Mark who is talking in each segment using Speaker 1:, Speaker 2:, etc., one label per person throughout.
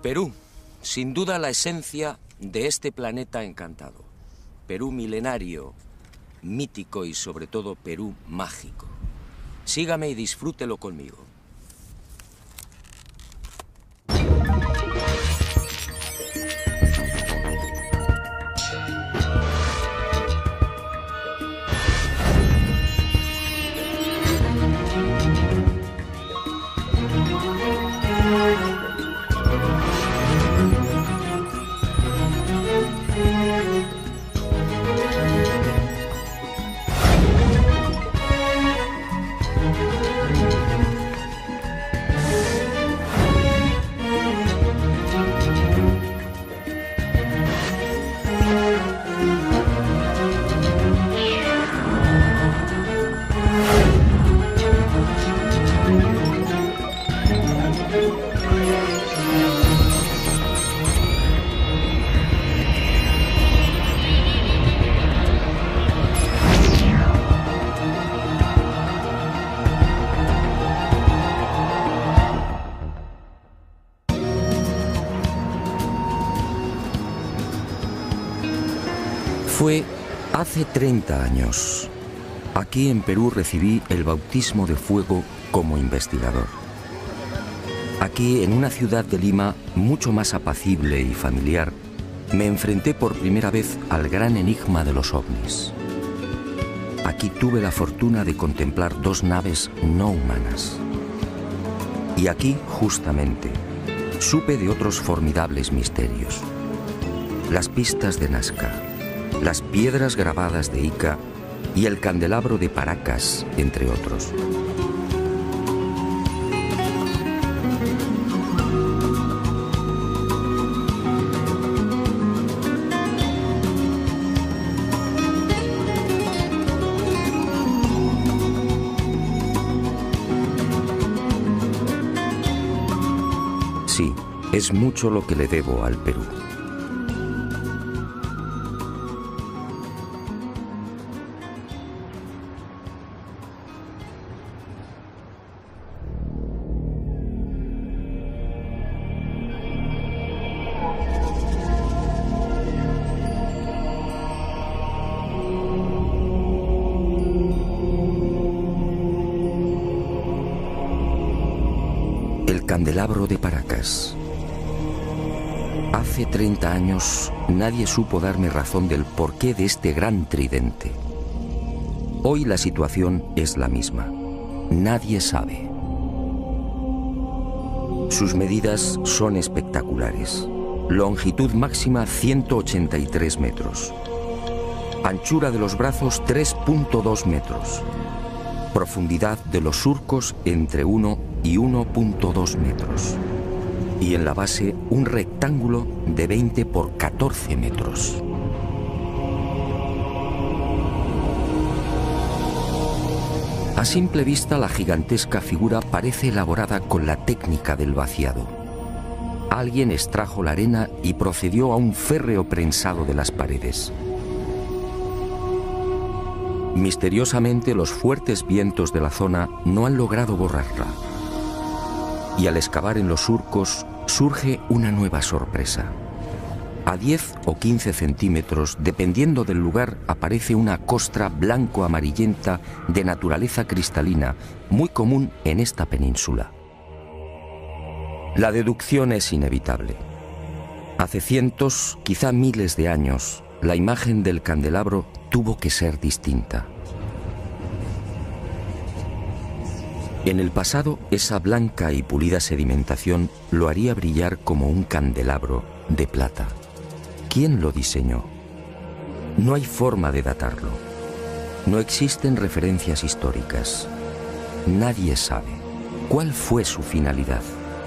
Speaker 1: Perú, sin duda la esencia de este planeta encantado. Perú milenario, mítico y sobre todo Perú mágico. Sígame y disfrútelo conmigo. Fue hace 30 años. Aquí en Perú recibí el bautismo de fuego como investigador. Aquí, en una ciudad de Lima mucho más apacible y familiar, me enfrenté por primera vez al gran enigma de los ovnis. Aquí tuve la fortuna de contemplar dos naves no humanas. Y aquí, justamente, supe de otros formidables misterios. Las pistas de Nazca, las piedras grabadas de Ica y el candelabro de Paracas, entre otros. Sí, es mucho lo que le debo al Perú. Candelabro de Paracas. Hace 30 años nadie supo darme razón del porqué de este gran tridente. Hoy la situación es la misma. Nadie sabe. Sus medidas son espectaculares. Longitud máxima 183 metros. Anchura de los brazos 3.2 metros. Profundidad de los surcos entre 1 y 1.2 metros. Y en la base un rectángulo de 20 por 14 metros. A simple vista la gigantesca figura parece elaborada con la técnica del vaciado. Alguien extrajo la arena y procedió a un férreo prensado de las paredes. Misteriosamente, los fuertes vientos de la zona no han logrado borrarla. Y al excavar en los surcos, surge una nueva sorpresa. A 10 o 15 centímetros, dependiendo del lugar, aparece una costra blanco-amarillenta de naturaleza cristalina, muy común en esta península. La deducción es inevitable. Hace cientos, quizá miles de años, la imagen del candelabro tuvo que ser distinta. En el pasado, esa blanca y pulida sedimentación lo haría brillar como un candelabro de plata. ¿Quién lo diseñó? No hay forma de datarlo. No existen referencias históricas. Nadie sabe cuál fue su finalidad.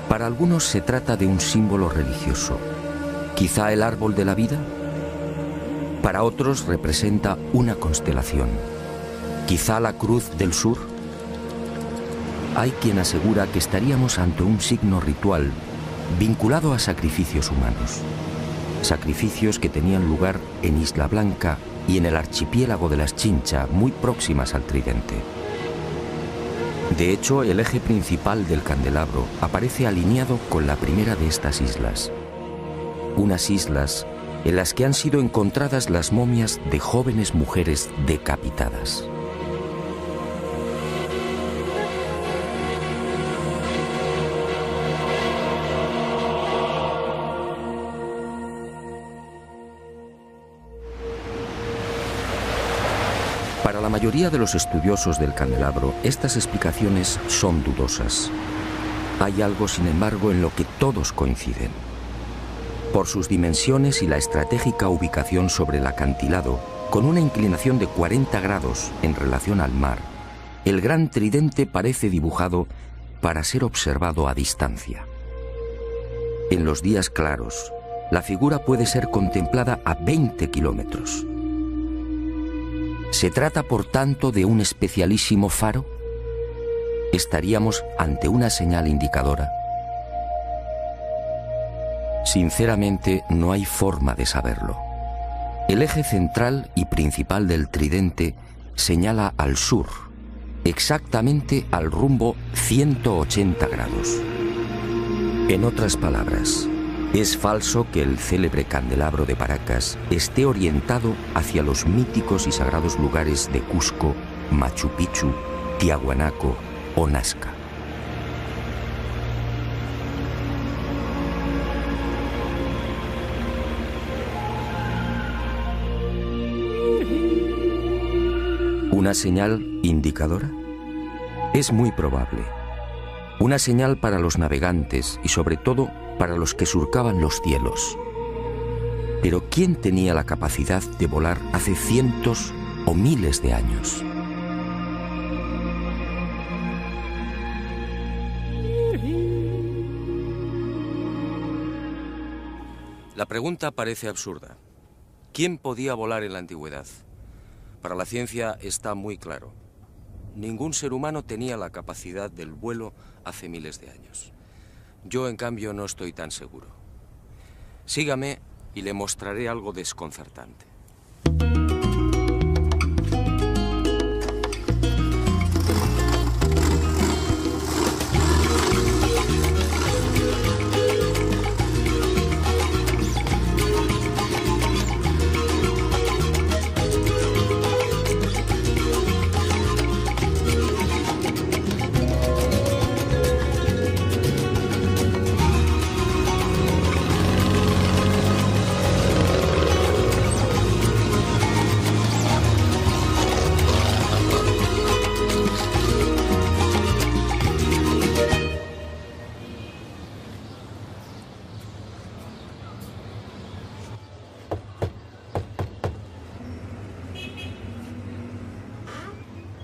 Speaker 1: Para algunos se trata de un símbolo religioso. ¿Quizá el árbol de la vida? Para otros representa una constelación. ¿Quizá la cruz del sur? Hay quien asegura que estaríamos ante un signo ritual vinculado a sacrificios humanos. Sacrificios que tenían lugar en Isla Blanca y en el archipiélago de las Chincha, muy próximas al tridente. De hecho, el eje principal del candelabro aparece alineado con la primera de estas islas. Unas islas en las que han sido encontradas las momias de jóvenes mujeres decapitadas. Para la mayoría de los estudiosos del candelabro, estas explicaciones son dudosas. Hay algo, sin embargo, en lo que todos coinciden. Por sus dimensiones y la estratégica ubicación sobre el acantilado, con una inclinación de 40 grados en relación al mar, el gran tridente parece dibujado para ser observado a distancia. En los días claros, la figura puede ser contemplada a 20 kilómetros. ¿Se trata, por tanto, de un especialísimo faro? ¿Estaríamos ante una señal indicadora? Sinceramente, no hay forma de saberlo. El eje central y principal del tridente señala al sur, exactamente al rumbo 180 grados. En otras palabras, es falso que el célebre candelabro de Paracas esté orientado hacia los míticos y sagrados lugares de Cusco, Machu Picchu, Tiahuanaco o Nazca. ¿Una señal indicadora? Es muy probable. Una señal para los navegantes y sobre todo para los que surcaban los cielos. Pero ¿quién tenía la capacidad de volar hace cientos o miles de años?
Speaker 2: La pregunta parece absurda. ¿Quién podía volar en la antigüedad? Para la ciencia está muy claro. Ningún ser humano tenía la capacidad del vuelo hace miles de años. Yo, en cambio, no estoy tan seguro. Sígame y le mostraré algo desconcertante.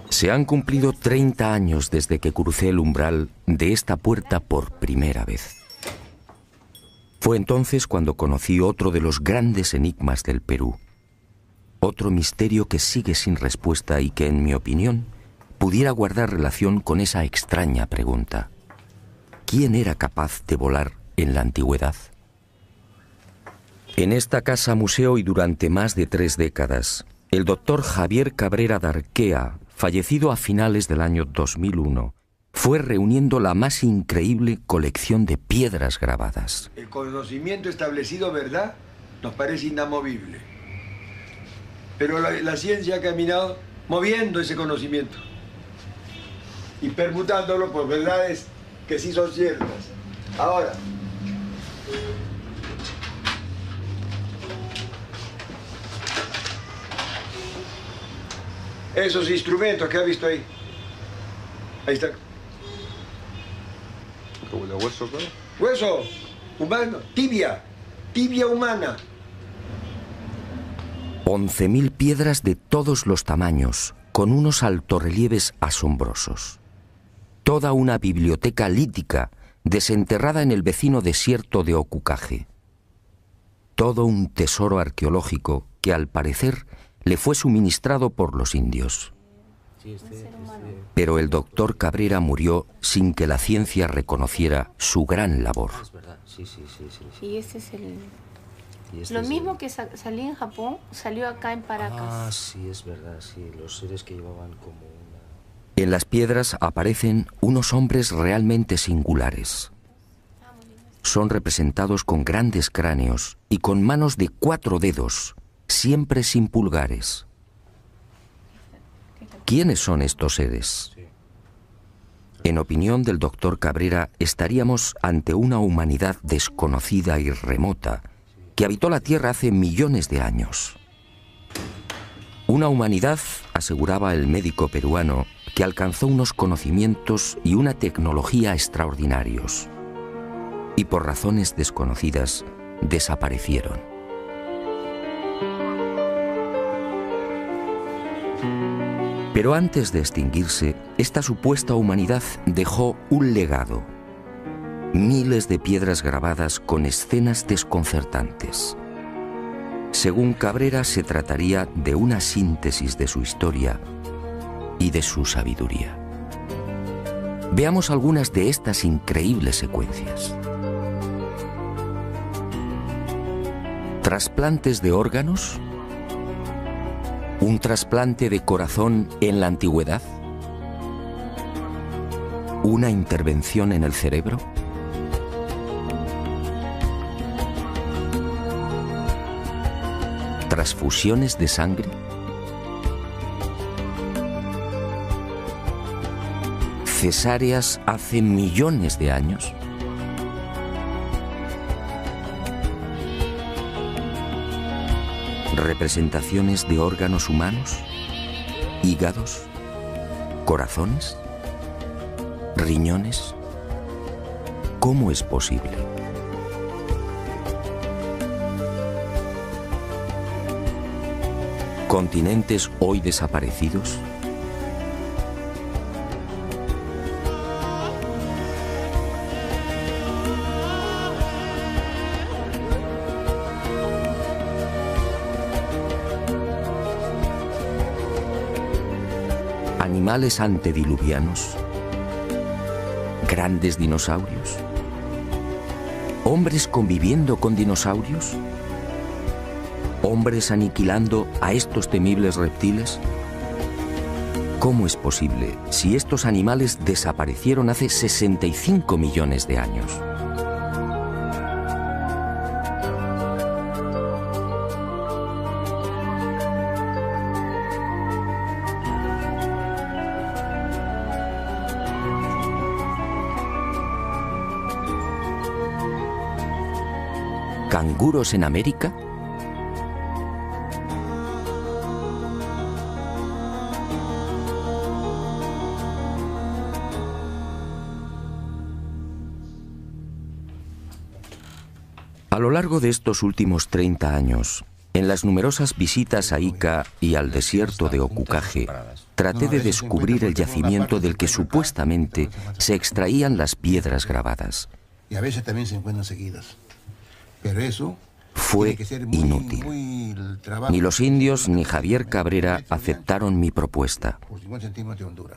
Speaker 1: Se han cumplido 30 años desde que crucé el umbral de esta puerta por primera vez. Fue entonces cuando conocí otro de los grandes enigmas del Perú. Otro misterio que sigue sin respuesta y que, en mi opinión, pudiera guardar relación con esa extraña pregunta. ¿Quién era capaz de volar en la antigüedad? En esta casa museo y durante más de 3 décadas, el doctor Javier Cabrera Darquea, fallecido a finales del año 2001, fue reuniendo la más increíble colección de piedras grabadas.
Speaker 3: El conocimiento establecido, ¿verdad?, nos parece inamovible. Pero la ciencia ha caminado moviendo ese conocimiento y permutándolo por verdades que sí son ciertas. Ahora, esos instrumentos que ha visto ahí. Ahí está.
Speaker 4: ¿Como de hueso, claro?
Speaker 3: Hueso humano, tibia humana.
Speaker 1: 11.000 piedras de todos los tamaños, con unos altorrelieves asombrosos. Toda una biblioteca lítica desenterrada en el vecino desierto de Ocucaje. Todo un tesoro arqueológico que, al parecer, le fue suministrado por los indios. Pero el doctor Cabrera murió sin que la ciencia reconociera su gran labor.
Speaker 5: Es verdad, sí.
Speaker 6: Y este es el... Lo mismo que salió en Japón, salió acá en Paracas.
Speaker 5: Ah, sí, es verdad, sí. Los seres que llevaban como una...
Speaker 1: En las piedras aparecen unos hombres realmente singulares. Son representados con grandes cráneos y con manos de 4 dedos, siempre sin pulgares. ¿Quiénes son estos seres? En opinión del doctor Cabrera, estaríamos ante una humanidad desconocida y remota que habitó la Tierra hace millones de años. Una humanidad, aseguraba el médico peruano, que alcanzó unos conocimientos y una tecnología extraordinarios y por razones desconocidas desaparecieron. Pero antes de extinguirse, esta supuesta humanidad dejó un legado. Miles de piedras grabadas con escenas desconcertantes. Según Cabrera, se trataría de una síntesis de su historia y de su sabiduría. Veamos algunas de estas increíbles secuencias. Trasplantes de órganos. ¿Un trasplante de corazón en la antigüedad? ¿Una intervención en el cerebro? ¿Transfusiones de sangre? ¿Cesáreas hace millones de años? ¿Representaciones de órganos humanos? ¿Hígados? ¿Corazones? ¿Riñones? ¿Cómo es posible? ¿Continentes hoy desaparecidos? ¿Animales antediluvianos? ¿Grandes dinosaurios? ¿Hombres conviviendo con dinosaurios? ¿Hombres aniquilando a estos temibles reptiles? ¿Cómo es posible si estos animales desaparecieron hace 65 millones de años? ¿Canguros en América? A lo largo de estos últimos 30 años, en las numerosas visitas a Ica y al desierto de Ocucaje, traté de descubrir el yacimiento del que supuestamente se extraían las piedras grabadas.
Speaker 4: Y a veces también se encuentran seguidas. Pero eso
Speaker 1: fue inútil. Ni los indios ni Javier Cabrera aceptaron mi propuesta.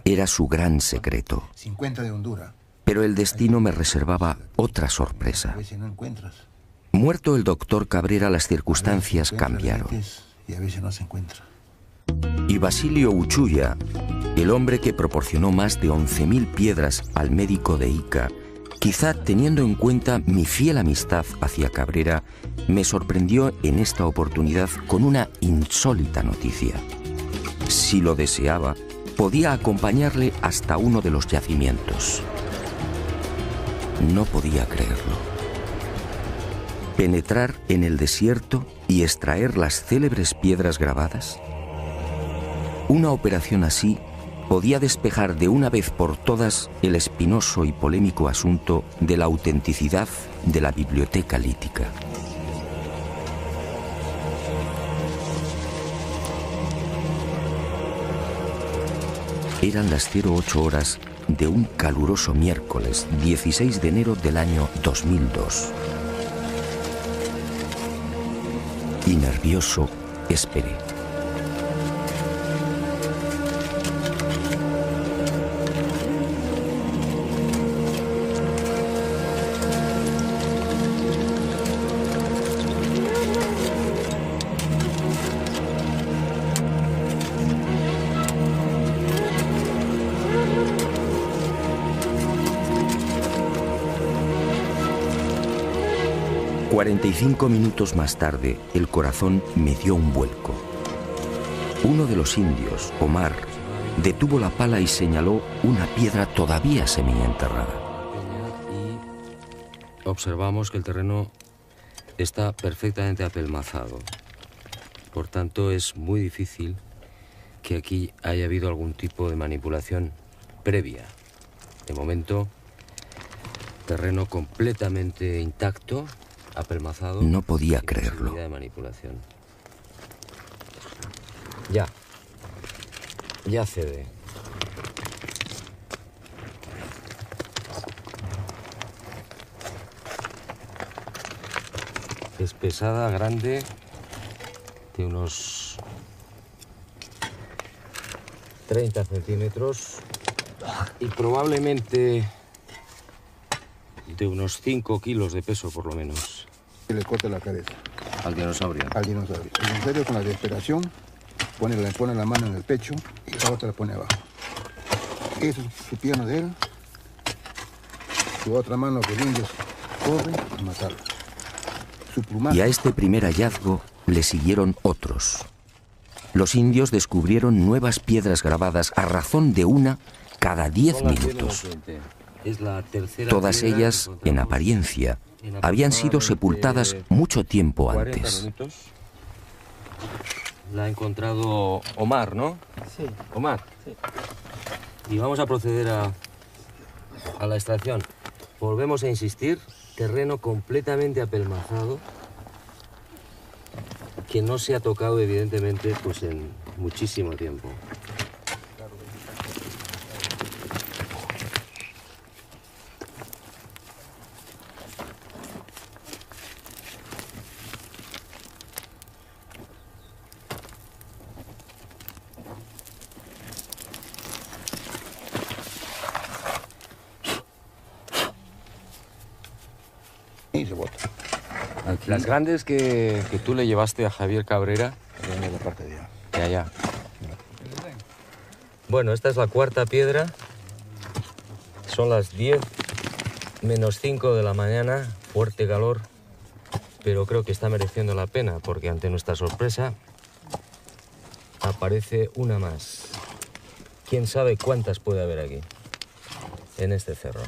Speaker 1: Era su gran secreto. Pero el destino me reservaba otra sorpresa. Muerto el doctor Cabrera, las circunstancias cambiaron. Y Basilio Uchuya, el hombre que proporcionó más de 11.000 piedras al médico de Ica, quizá teniendo en cuenta mi fiel amistad hacia Cabrera, me sorprendió en esta oportunidad con una insólita noticia. Si lo deseaba, podía acompañarle hasta uno de los yacimientos. No podía creerlo. ¿Penetrar en el desierto y extraer las célebres piedras grabadas? Una operación así podía despejar de una vez por todas el espinoso y polémico asunto de la autenticidad de la biblioteca lítica. Eran las 08 horas de un caluroso miércoles 16 de enero del año 2002. Y nervioso esperé. 45 minutos más tarde, el corazón me dio un vuelco. Uno de los indios, Omar, detuvo la pala y señaló una piedra todavía semienterrada.
Speaker 2: Y observamos que el terreno está perfectamente apelmazado. Por tanto, es muy difícil que aquí haya habido algún tipo de manipulación previa. De momento, terreno completamente intacto, apelmazado.
Speaker 1: No podía
Speaker 2: sin
Speaker 1: creerlo.
Speaker 2: posibilidad de manipulación. Ya cede. Es pesada, grande, de unos 30 centímetros y probablemente de unos 5 kilos de peso por lo menos.
Speaker 4: Y le corta la cabeza
Speaker 2: Al dinosaurio.
Speaker 4: al dinosaurio. El dinosaurio con la desesperación pone la mano en el pecho y la otra la pone abajo. Eso es su pierna de él. Su otra mano que el indio corre a matarlo. Su plumaje.
Speaker 1: Y a este primer hallazgo le siguieron otros. Los indios descubrieron nuevas piedras grabadas a razón de una cada 10 minutos.
Speaker 2: Es la tercera
Speaker 1: Todas
Speaker 2: piedra
Speaker 1: ellas,
Speaker 2: que
Speaker 1: en
Speaker 2: encontramos
Speaker 1: apariencia,
Speaker 2: en
Speaker 1: habían sido
Speaker 2: aproximadamente
Speaker 1: sepultadas mucho tiempo
Speaker 2: 40
Speaker 1: antes.
Speaker 2: minutos. La ha encontrado Omar, ¿no?
Speaker 6: Sí.
Speaker 2: Omar.
Speaker 6: Sí.
Speaker 2: Y vamos a proceder a la extracción. Volvemos a insistir, terreno completamente apelmazado, que no se ha tocado evidentemente pues en muchísimo tiempo.
Speaker 4: Y se bota.
Speaker 2: Las grandes que tú le llevaste a Javier Cabrera,
Speaker 4: En la parte de allá.
Speaker 2: de allá. Bueno, esta es la cuarta piedra. Son las 10 menos 5 de la mañana, fuerte calor, pero creo que está mereciendo la pena porque ante nuestra sorpresa aparece una más. ¿Quién sabe cuántas puede haber aquí, en este cerro?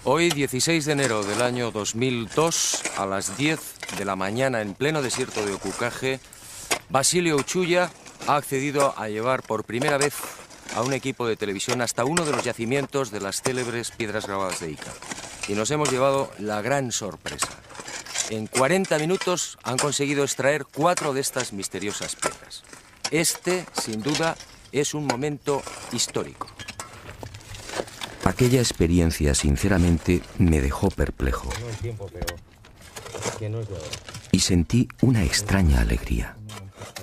Speaker 2: Hoy, 16 de enero del año 2002, a las 10 de la mañana, en pleno desierto de Ocucaje, Basilio Uchuya ha accedido a llevar por primera vez a un equipo de televisión hasta uno de los yacimientos de las célebres piedras grabadas de Ica. Y nos hemos llevado la gran sorpresa. En 40 minutos han conseguido extraer 4 de estas misteriosas piedras. Este, sin duda, es un momento histórico.
Speaker 1: Aquella experiencia, sinceramente, me dejó perplejo
Speaker 2: No el tiempo, pero que no es de ahora.
Speaker 1: y sentí una extraña alegría.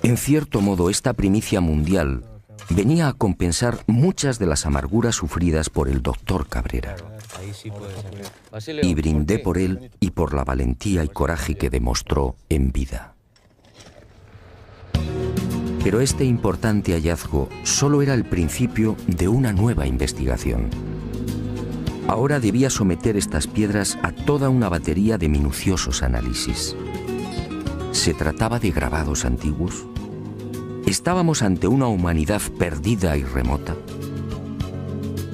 Speaker 1: En cierto modo, esta primicia mundial venía a compensar muchas de las amarguras sufridas por el doctor Cabrera.
Speaker 2: Ahí sí puede ser. Basilio,
Speaker 1: Y brindé
Speaker 2: qué?
Speaker 1: por él y por la valentía y coraje que demostró en vida. Pero este importante hallazgo solo era el principio de una nueva investigación. Ahora debía someter estas piedras a toda una batería de minuciosos análisis. ¿Se trataba de grabados antiguos? ¿Estábamos ante una humanidad perdida y remota?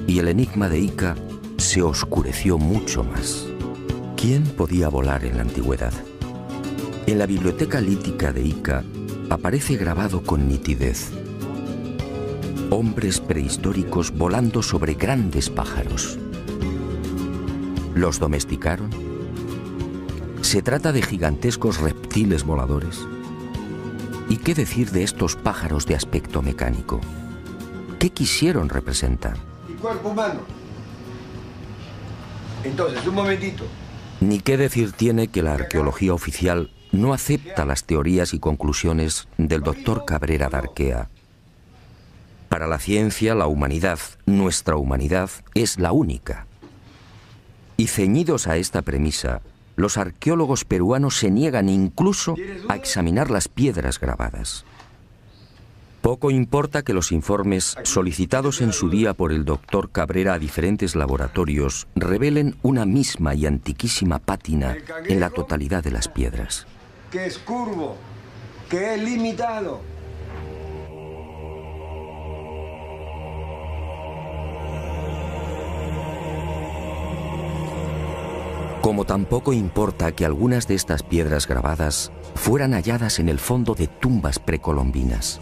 Speaker 1: Y el enigma de Ica se oscureció mucho más. ¿Quién podía volar en la antigüedad? En la biblioteca lítica de Ica aparece grabado con nitidez: hombres prehistóricos volando sobre grandes pájaros. ¿Los domesticaron? ¿Se trata de gigantescos reptiles voladores? ¿Y qué decir de estos pájaros de aspecto mecánico? ¿Qué quisieron representar?
Speaker 3: Y cuerpo humano. Entonces, un momentito.
Speaker 1: Ni qué decir tiene que la arqueología oficial no acepta las teorías y conclusiones del doctor Cabrera de Arquea. Para la ciencia, la humanidad, nuestra humanidad, es la única. Y ceñidos a esta premisa, los arqueólogos peruanos se niegan incluso a examinar las piedras grabadas. Poco importa que los informes solicitados en su día por el doctor Cabrera a diferentes laboratorios revelen una misma y antiquísima pátina en la totalidad de las piedras.
Speaker 3: Que es curvo, que es limitado.
Speaker 1: Como tampoco importa que algunas de estas piedras grabadas fueran halladas en el fondo de tumbas precolombinas.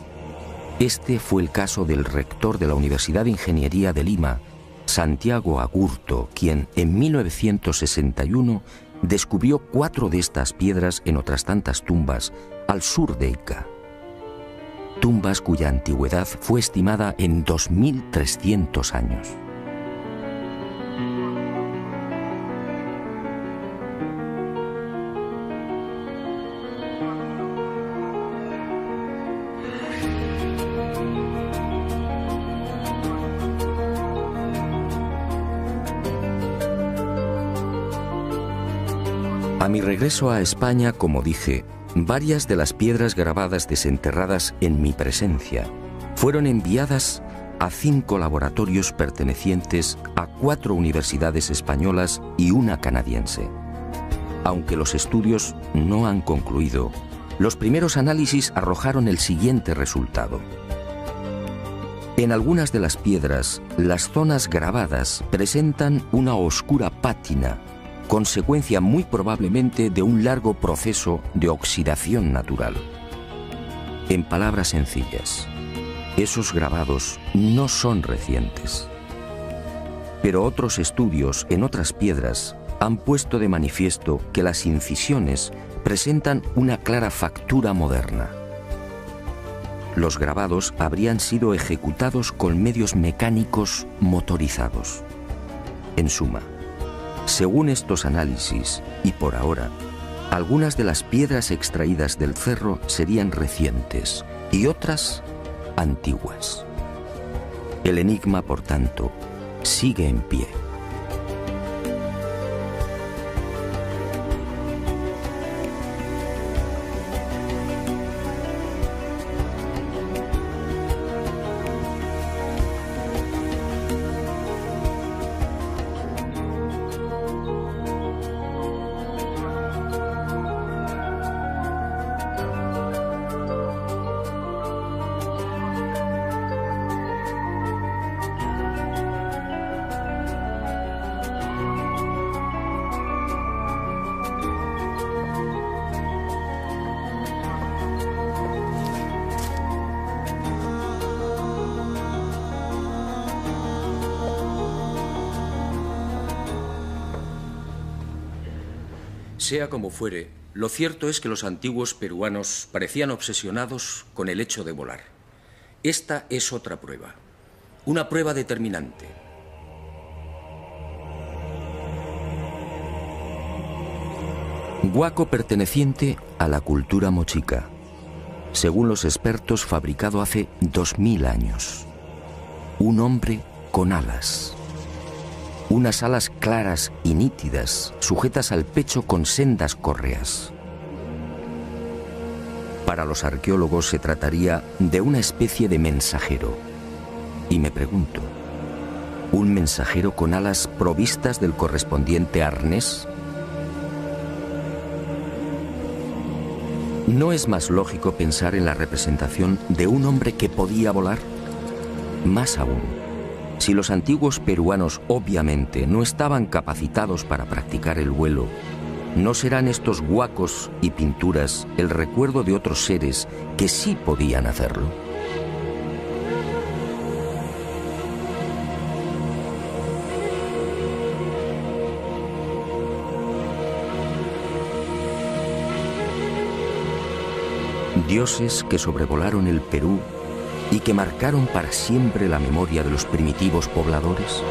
Speaker 1: Este fue el caso del rector de la Universidad de Ingeniería de Lima, Santiago Agurto, quien en 1961 descubrió 4 de estas piedras en otras tantas tumbas al sur de Ica. Tumbas cuya antigüedad fue estimada en 2.300 años. A mi regreso a España, como dije, varias de las piedras grabadas desenterradas en mi presencia fueron enviadas a 5 laboratorios pertenecientes a 4 universidades españolas y una canadiense. Aunque los estudios no han concluido, los primeros análisis arrojaron el siguiente resultado. En algunas de las piedras, las zonas grabadas presentan una oscura pátina, consecuencia muy probablemente de un largo proceso de oxidación natural. En palabras sencillas, esos grabados no son recientes. Pero otros estudios en otras piedras han puesto de manifiesto que las incisiones presentan una clara factura moderna. Los grabados habrían sido ejecutados con medios mecánicos motorizados. En suma, según estos análisis, y por ahora, algunas de las piedras extraídas del cerro serían recientes y otras antiguas. El enigma, por tanto, sigue en pie.
Speaker 2: Sea como fuere, lo cierto es que los antiguos peruanos parecían obsesionados con el hecho de volar. Esta es otra prueba, una prueba determinante.
Speaker 1: Huaco perteneciente a la cultura mochica, según los expertos fabricado hace 2000 años. Un hombre con alas. Unas alas claras y nítidas, sujetas al pecho con sendas correas. Para los arqueólogos se trataría de una especie de mensajero. Y me pregunto, ¿un mensajero con alas provistas del correspondiente arnés? ¿No es más lógico pensar en la representación de un hombre que podía volar? Más aún, si los antiguos peruanos obviamente no estaban capacitados para practicar el vuelo, ¿no serán estos huacos y pinturas el recuerdo de otros seres que sí podían hacerlo? Dioses que sobrevolaron el Perú y que marcaron para siempre la memoria de los primitivos pobladores.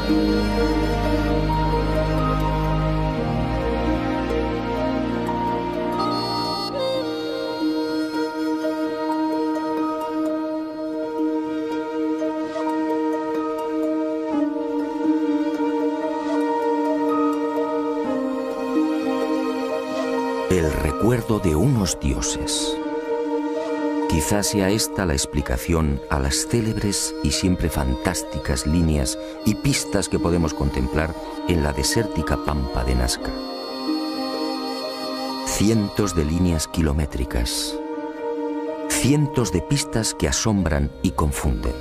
Speaker 1: El recuerdo de unos dioses. Quizás sea esta la explicación a las célebres y siempre fantásticas líneas y pistas que podemos contemplar en la desértica pampa de Nazca. Cientos de líneas kilométricas, cientos de pistas que asombran y confunden.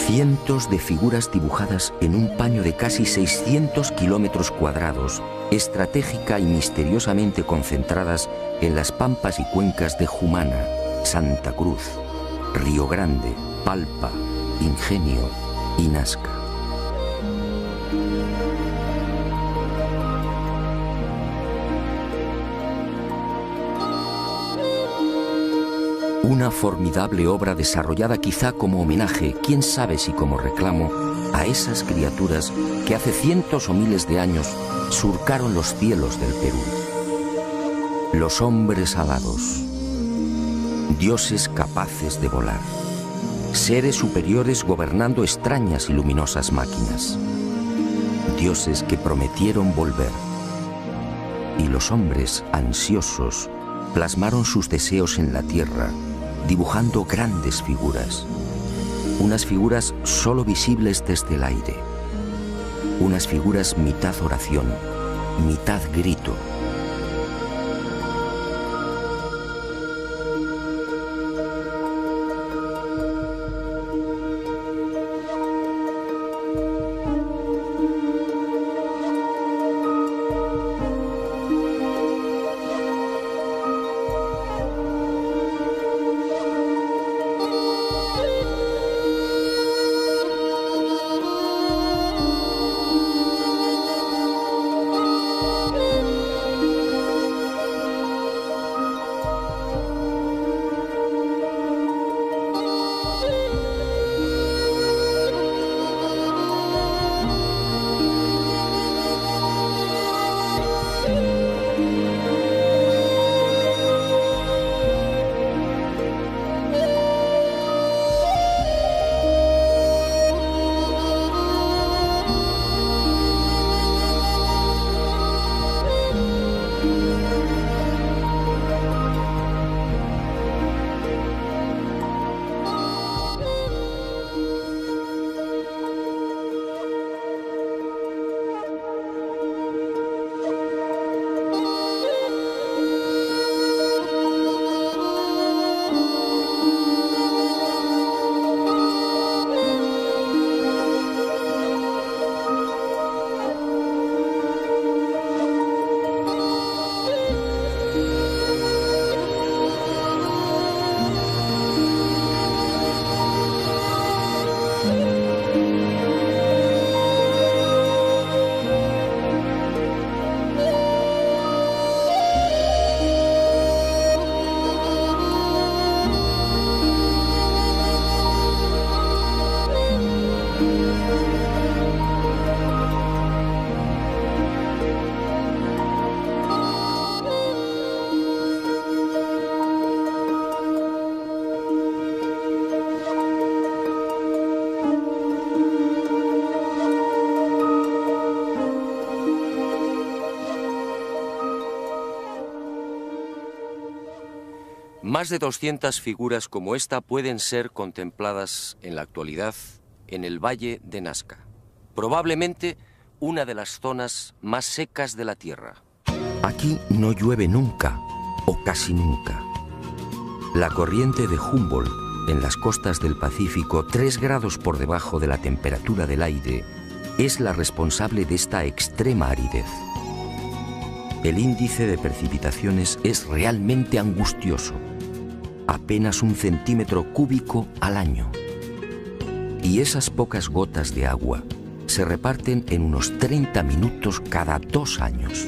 Speaker 1: Cientos de figuras dibujadas en un paño de casi 600 kilómetros cuadrados, estratégica y misteriosamente concentradas en las pampas y cuencas de Jumana, Santa Cruz, Río Grande, Palpa, Ingenio y Nazca. Una formidable obra desarrollada quizá como homenaje, quién sabe si como reclamo, a esas criaturas que hace cientos o miles de años surcaron los cielos del Perú. Los hombres alados, dioses capaces de volar, seres superiores gobernando extrañas y luminosas máquinas, dioses que prometieron volver. Y los hombres ansiosos plasmaron sus deseos en la tierra, dibujando grandes figuras, unas figuras solo visibles desde el aire, unas figuras mitad oración, mitad grito.
Speaker 2: Más de 200 figuras como esta pueden ser contempladas en la actualidad en el Valle de Nazca, probablemente una de las zonas más secas de la Tierra.
Speaker 1: Aquí no llueve nunca, o casi nunca. La corriente de Humboldt en las costas del Pacífico, 3 grados por debajo de la temperatura del aire, es la responsable de esta extrema aridez. El índice de precipitaciones es realmente angustioso, apenas 1 centímetro cúbico al año. Y esas pocas gotas de agua se reparten en unos 30 minutos cada 2 años.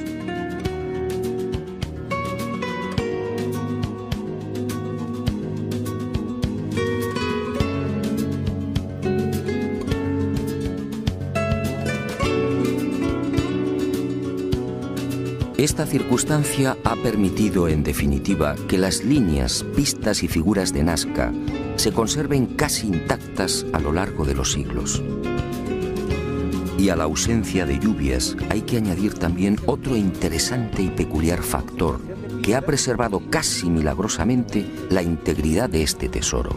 Speaker 1: Esta circunstancia ha permitido, en definitiva, que las líneas, pistas y figuras de Nazca se conserven casi intactas a lo largo de los siglos. Y a la ausencia de lluvias hay que añadir también otro interesante y peculiar factor que ha preservado casi milagrosamente la integridad de este tesoro.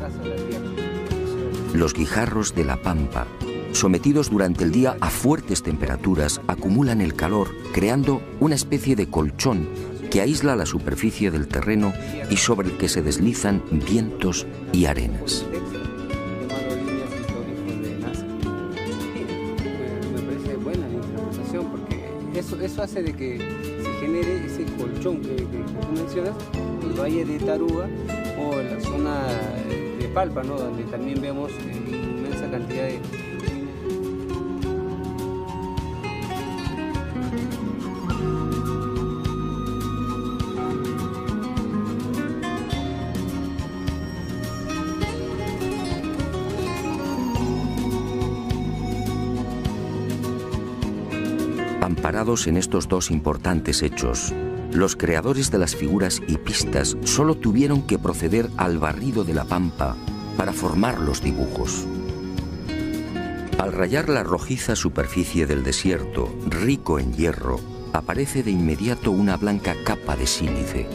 Speaker 1: Los guijarros de la pampa, sometidos durante el día a fuertes temperaturas, acumulan el calor, creando una especie de colchón que aísla la superficie del terreno y sobre el que se deslizan vientos y arenas.
Speaker 5: Me parece buena la interpretación porque eso hace de que se genere ese colchón que tú mencionas, el Valle de Taruga o en la zona de Palpa, ¿no? Donde también vemos inmensa cantidad de...
Speaker 1: Amparados en estos dos importantes hechos, los creadores de las figuras y pistas solo tuvieron que proceder al barrido de la pampa para formar los dibujos. Al rayar la rojiza superficie del desierto, rico en hierro, aparece de inmediato una blanca capa de sílice,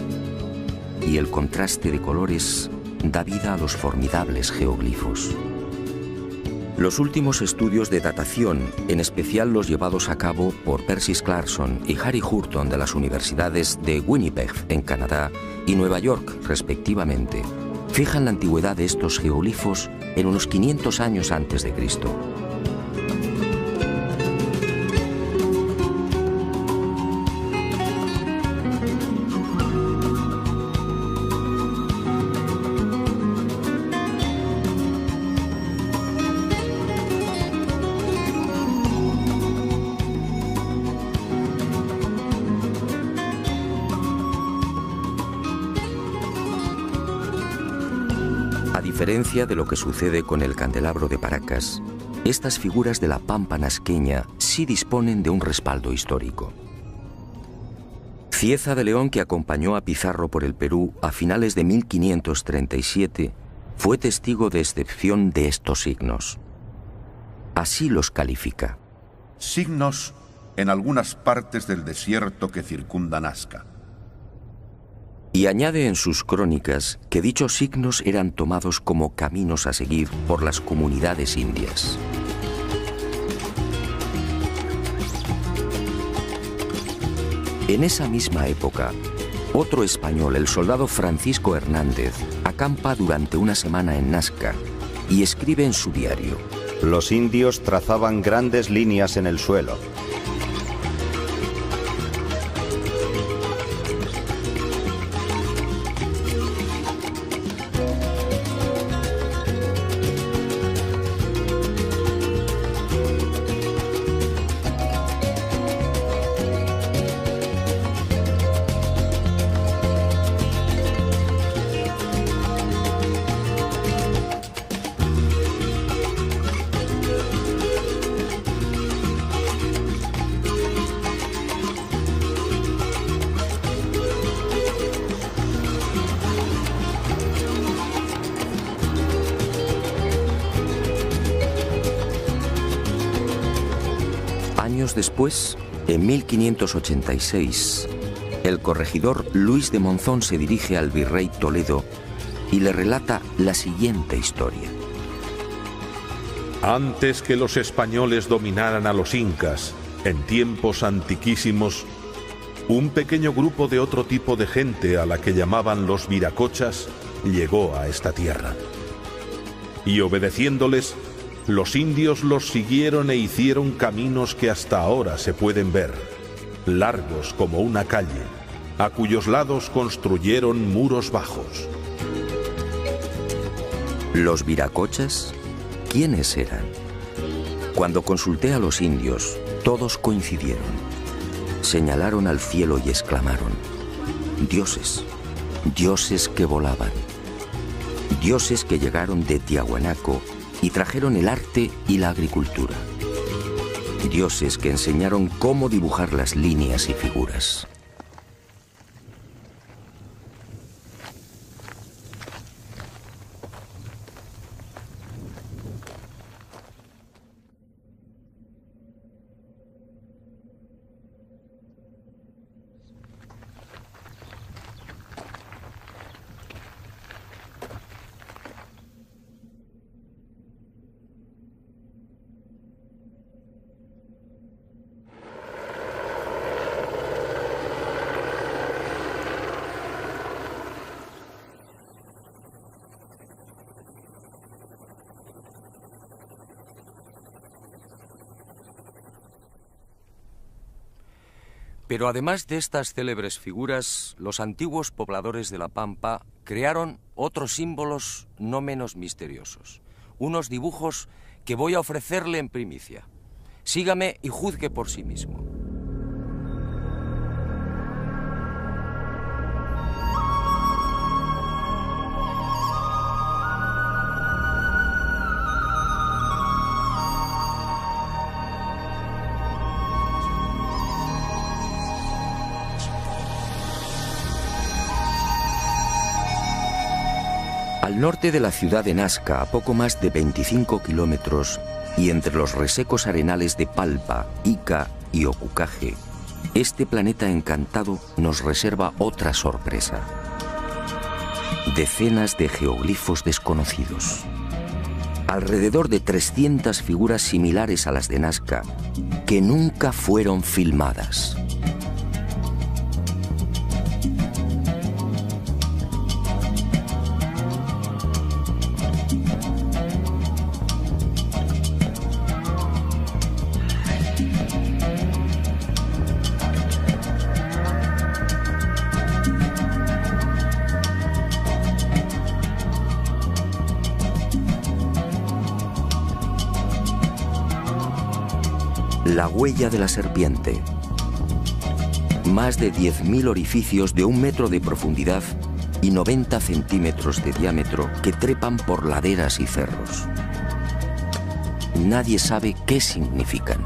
Speaker 1: y el contraste de colores da vida a los formidables geoglifos. Los últimos estudios de datación, en especial los llevados a cabo por Percy Clarkson y Harry Hurton de las universidades de Winnipeg, en Canadá, y Nueva York, respectivamente, fijan la antigüedad de estos geoglifos en unos 500 años antes de Cristo. A diferencia de lo que sucede con el candelabro de Paracas, estas figuras de la pampa nazqueña sí disponen de un respaldo histórico. Cieza de León, que acompañó a Pizarro por el Perú a finales de 1537, fue testigo de excepción de estos signos. Así los califica.
Speaker 7: Signos en algunas partes del desierto que circunda Nazca.
Speaker 1: Y añade en sus crónicas que dichos signos eran tomados como caminos a seguir por las comunidades indias. En esa misma época, otro español, el soldado Francisco Hernández, acampa durante una semana en Nazca y escribe en su diario:
Speaker 8: Los indios trazaban grandes líneas en el suelo.
Speaker 1: Años después, en 1586, el corregidor Luis de Monzón se dirige al virrey Toledo y le relata la siguiente historia.
Speaker 9: Antes que los españoles dominaran a los incas, en tiempos antiquísimos, un pequeño grupo de otro tipo de gente a la que llamaban los viracochas llegó a esta tierra. Y obedeciéndoles, los indios los siguieron e hicieron caminos que hasta ahora se pueden ver, largos como una calle, a cuyos lados construyeron muros bajos.
Speaker 1: ¿Los viracochas? ¿Quiénes eran? Cuando consulté a los indios, todos coincidieron. Señalaron al cielo y exclamaron: dioses, dioses que volaban, dioses que llegaron de Tiahuanaco y trajeron el arte y la agricultura, dioses que enseñaron cómo dibujar las líneas y figuras.
Speaker 2: Pero además de estas célebres figuras, los antiguos pobladores de La Pampa crearon otros símbolos no menos misteriosos. Unos dibujos que voy a ofrecerle en primicia. Sígame y juzgue por sí mismo.
Speaker 1: Al norte de la ciudad de Nazca, a poco más de 25 kilómetros, y entre los resecos arenales de Palpa, Ica y Ocucaje, este planeta encantado nos reserva otra sorpresa. Decenas de geoglifos desconocidos. Alrededor de 300 figuras similares a las de Nazca, que nunca fueron filmadas. La huella de la serpiente. Más de 10.000 orificios de 1 metro de profundidad y 90 centímetros de diámetro que trepan por laderas y cerros. Nadie sabe qué significan.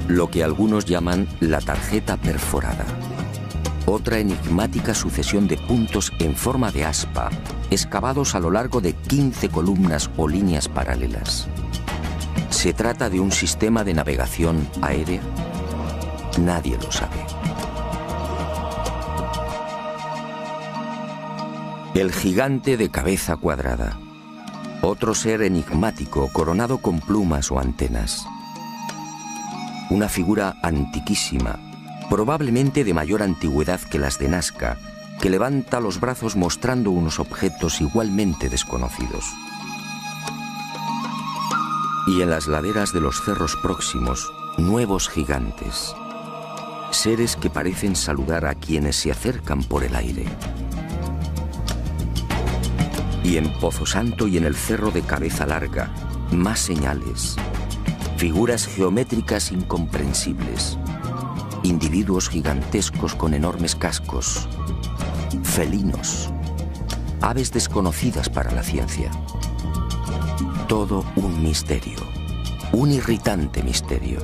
Speaker 1: Lo que algunos llaman la tarjeta perforada. Otra enigmática sucesión de puntos en forma de aspa, excavados a lo largo de 15 columnas o líneas paralelas. ¿Se trata de un sistema de navegación aérea? Nadie lo sabe. El gigante de cabeza cuadrada. Otro ser enigmático coronado con plumas o antenas. Una figura antiquísima, probablemente de mayor antigüedad que las de Nazca, que levanta los brazos mostrando unos objetos igualmente desconocidos. Y en las laderas de los cerros próximos, nuevos gigantes. Seres que parecen saludar a quienes se acercan por el aire. Y en Pozo Santo y en el cerro de Cabeza Larga, más señales. Figuras geométricas incomprensibles, individuos gigantescos con enormes cascos, felinos, aves desconocidas para la ciencia. Todo un misterio, un irritante misterio.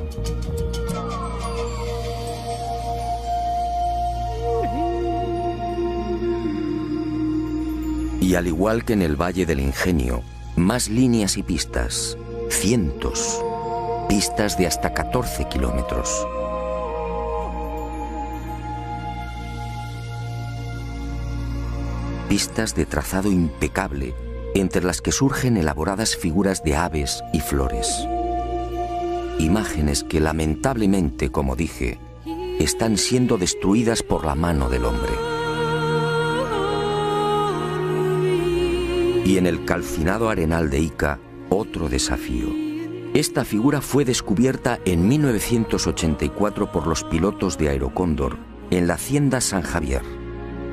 Speaker 1: Y al igual que en el Valle del Ingenio, más líneas y pistas, cientos. Pistas de hasta 14 kilómetros. Pistas de trazado impecable, entre las que surgen elaboradas figuras de aves y flores. Imágenes que lamentablemente, como dije, están siendo destruidas por la mano del hombre. Y en el calcinado arenal de Ica, otro desafío. Esta figura fue descubierta en 1984 por los pilotos de Aerocóndor en la hacienda San Javier.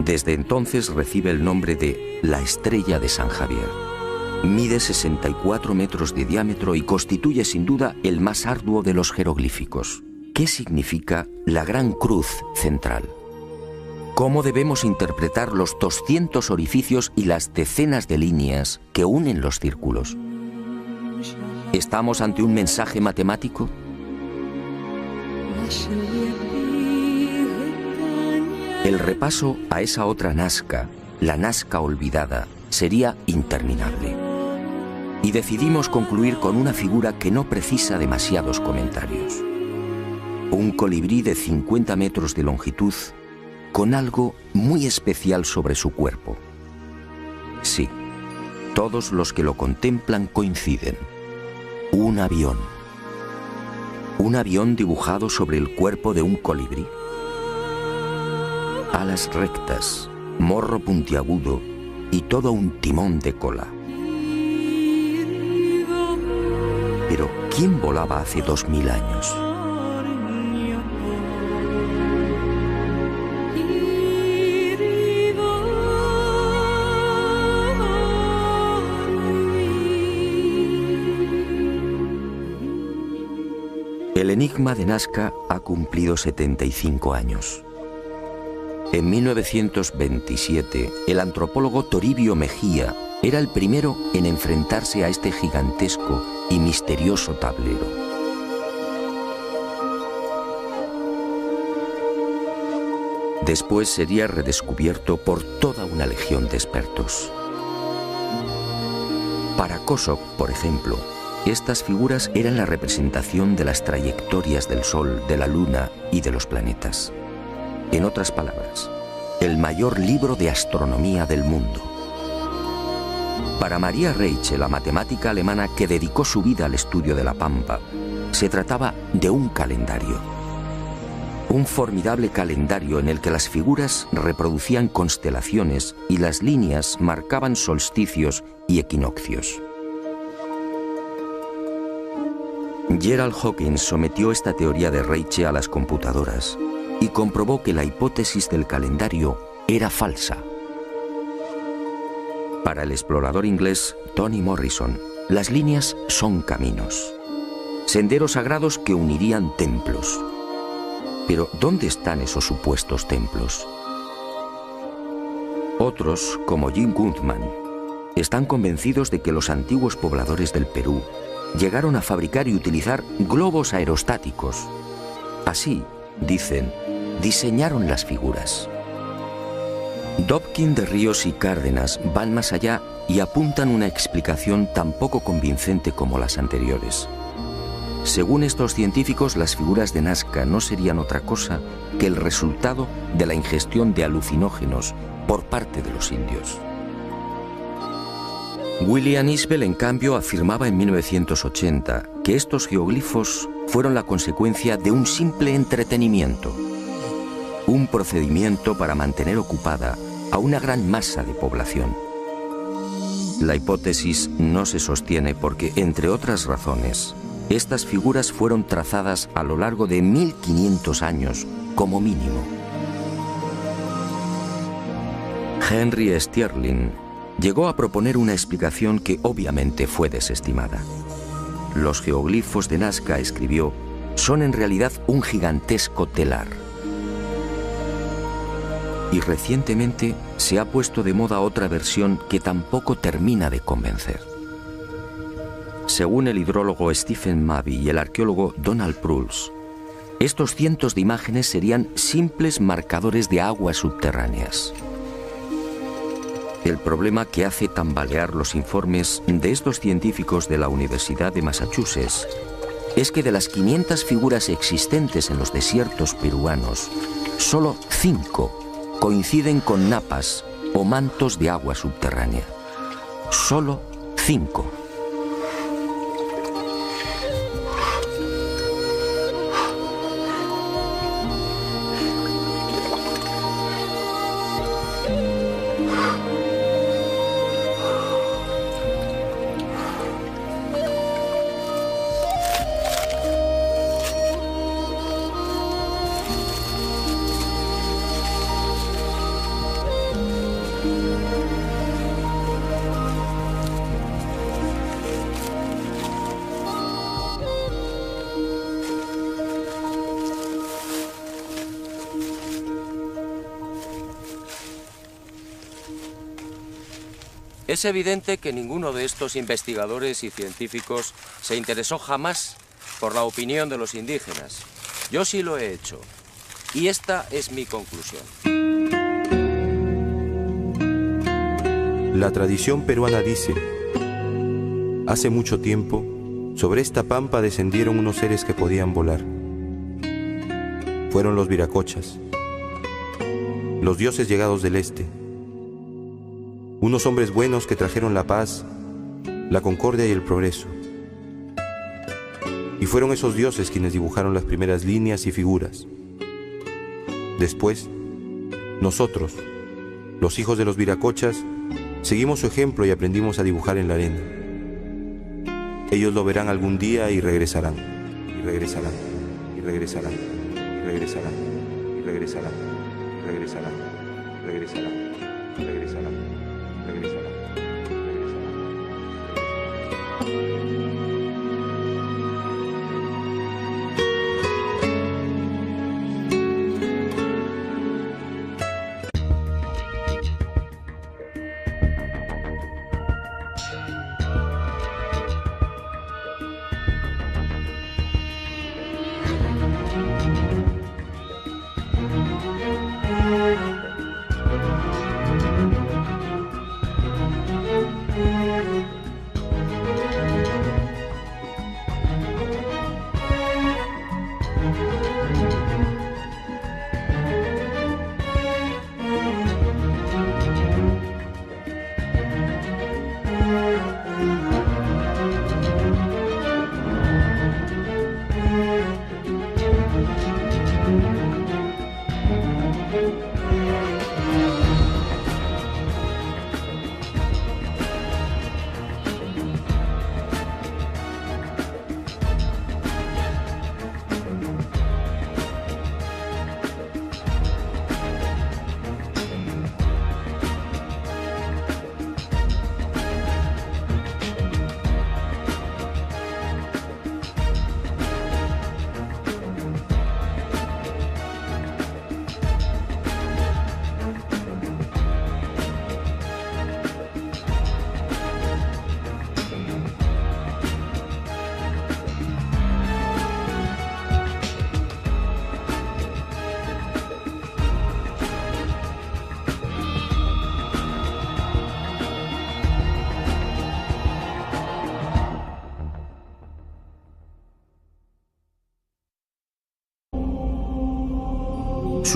Speaker 1: Desde entonces recibe el nombre de la Estrella de San Javier. Mide 64 metros de diámetro y constituye sin duda el más arduo de los jeroglíficos. ¿Qué significa la Gran Cruz central? ¿Cómo debemos interpretar los 200 orificios y las decenas de líneas que unen los círculos? ¿Estamos ante un mensaje matemático? El repaso a esa otra Nazca, la Nazca olvidada, sería interminable. Y decidimos concluir con una figura que no precisa demasiados comentarios. Un colibrí de 50 metros de longitud, con algo muy especial sobre su cuerpo. Sí, todos los que lo contemplan coinciden. un avión. Un avión dibujado sobre el cuerpo de un colibrí. Alas rectas, morro puntiagudo y todo un timón de cola. Pero, ¿quién volaba hace 2000 años? El enigma de Nazca ha cumplido 75 años. En 1927, el antropólogo Toribio Mejía era el primero en enfrentarse a este gigantesco y misterioso tablero. Después sería redescubierto por toda una legión de expertos. Para Kosok, por ejemplo, estas figuras eran la representación de las trayectorias del Sol, de la Luna y de los planetas. En otras palabras, el mayor libro de astronomía del mundo. Para Maria Reiche, la matemática alemana que dedicó su vida al estudio de la Pampa, se trataba de un calendario. Un formidable calendario en el que las figuras reproducían constelaciones y las líneas marcaban solsticios y equinoccios. Gerald Hawkins sometió esta teoría de Reiche a las computadoras y comprobó que la hipótesis del calendario era falsa. Para el explorador inglés Tony Morrison, las líneas son caminos, senderos sagrados que unirían templos. Pero, ¿dónde están esos supuestos templos? Otros, como Jim Gutman, están convencidos de que los antiguos pobladores del Perú llegaron a fabricar y utilizar globos aerostáticos. Así, dicen, diseñaron las figuras. Dobkin, de Ríos y Cárdenas van más allá y apuntan una explicación tan poco convincente como las anteriores. Según estos científicos, las figuras de Nazca no serían otra cosa que el resultado de la ingestión de alucinógenos por parte de los indios. William Isbell, en cambio, afirmaba en 1980 que estos geoglifos fueron la consecuencia de un simple entretenimiento, un procedimiento para mantener ocupada a una gran masa de población. La hipótesis no se sostiene porque, entre otras razones, estas figuras fueron trazadas a lo largo de 1500 años como mínimo. Henry Sterling llegó a proponer una explicación que obviamente fue desestimada. Los geoglifos de Nazca, escribió, son en realidad un gigantesco telar. Y recientemente se ha puesto de moda otra versión que tampoco termina de convencer. Según el hidrólogo Stephen Mabey y el arqueólogo Donald Prulls, estos cientos de imágenes serían simples marcadores de aguas subterráneas. El problema que hace tambalear los informes de estos científicos de la Universidad de Massachusetts es que de las 500 figuras existentes en los desiertos peruanos, solo 5 coinciden con napas o mantos de agua subterránea. Solo 5.
Speaker 2: Es evidente que ninguno de estos investigadores y científicos se interesó jamás por la opinión de los indígenas. Yo sí lo he hecho. Y esta es mi conclusión.
Speaker 10: La tradición peruana dice: hace mucho tiempo, sobre esta pampa descendieron unos seres que podían volar. Fueron los viracochas, los dioses llegados del este. Unos hombres buenos que trajeron la paz, la concordia y el progreso. y fueron esos dioses quienes dibujaron las primeras líneas y figuras. Después, nosotros, los hijos de los viracochas, seguimos su ejemplo y aprendimos a dibujar en la arena. Ellos lo verán algún día y regresarán, y regresarán, y regresarán, y regresarán, y regresarán, y regresarán, y regresarán, y regresarán, y regresarán.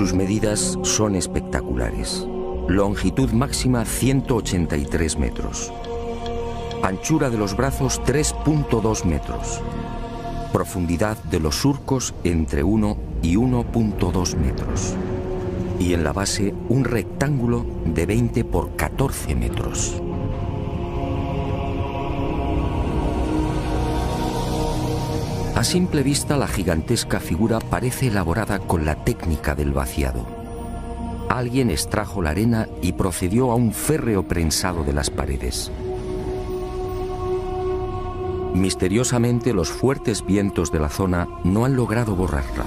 Speaker 1: Sus medidas son espectaculares. Longitud máxima 183 metros. Anchura de los brazos 3.2 metros. Profundidad de los surcos entre 1 y 1.2 metros. Y en la base un rectángulo de 20 por 14 metros. A simple vista, la gigantesca figura parece elaborada con la técnica del vaciado. Alguien extrajo la arena y procedió a un férreo prensado de las paredes. Misteriosamente, los fuertes vientos de la zona no han logrado borrarla.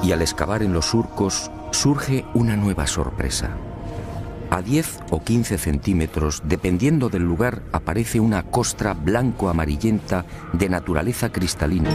Speaker 1: Y al excavar en los surcos, surge una nueva sorpresa. A 10 o 15 centímetros, dependiendo del lugar, aparece una costra blanco-amarillenta de naturaleza cristalina.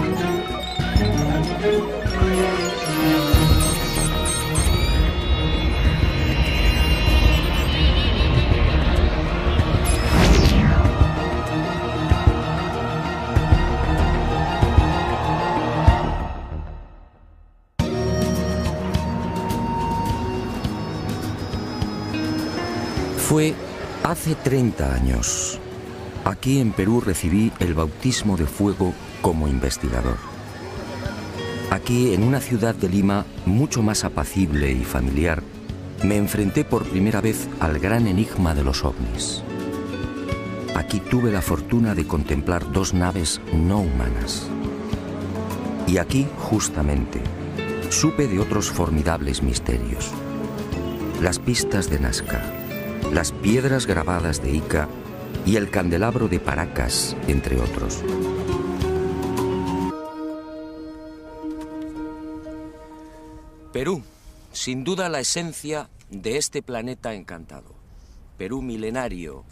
Speaker 1: Fue hace 30 años. Aquí en Perú recibí el bautismo de fuego como investigador. Aquí, en una ciudad de Lima mucho más apacible y familiar, me enfrenté por primera vez al gran enigma de los ovnis. Aquí tuve la fortuna de contemplar dos naves no humanas. Y aquí, justamente, supe de otros formidables misterios. Las pistas de Nazca, las piedras grabadas de Ica y el candelabro de Paracas, entre otros.
Speaker 2: Perú, sin duda la esencia de este planeta encantado. Perú milenario,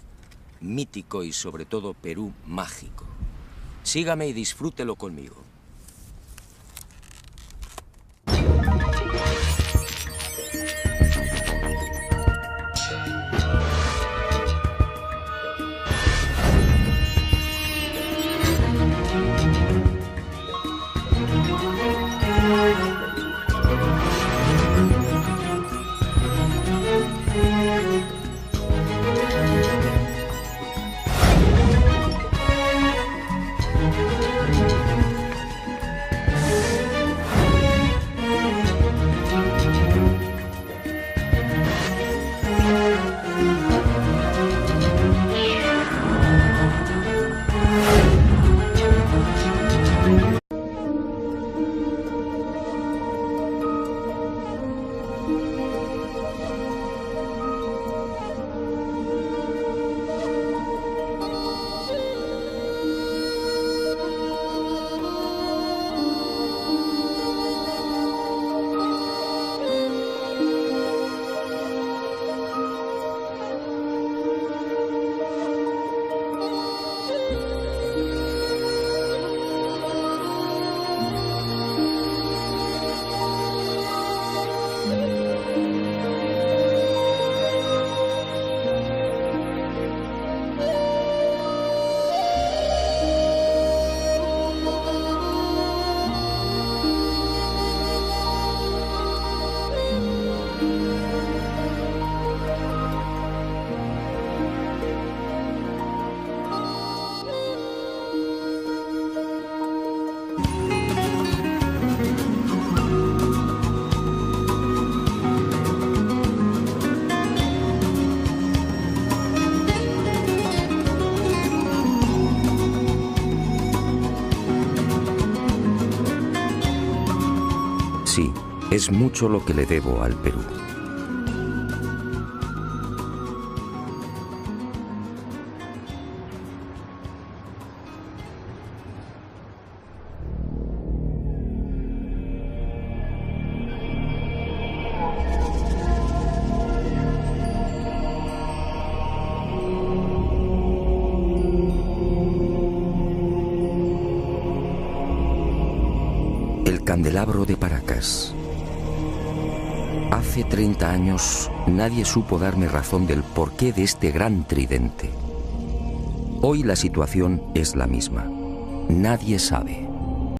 Speaker 2: mítico y sobre todo Perú mágico. Sígame y disfrútelo conmigo.
Speaker 1: Sí, es mucho lo que le debo al Perú. El candelabro de Paracas. Hace 30 años nadie supo darme razón del porqué de este gran tridente. Hoy la situación es la misma. Nadie sabe.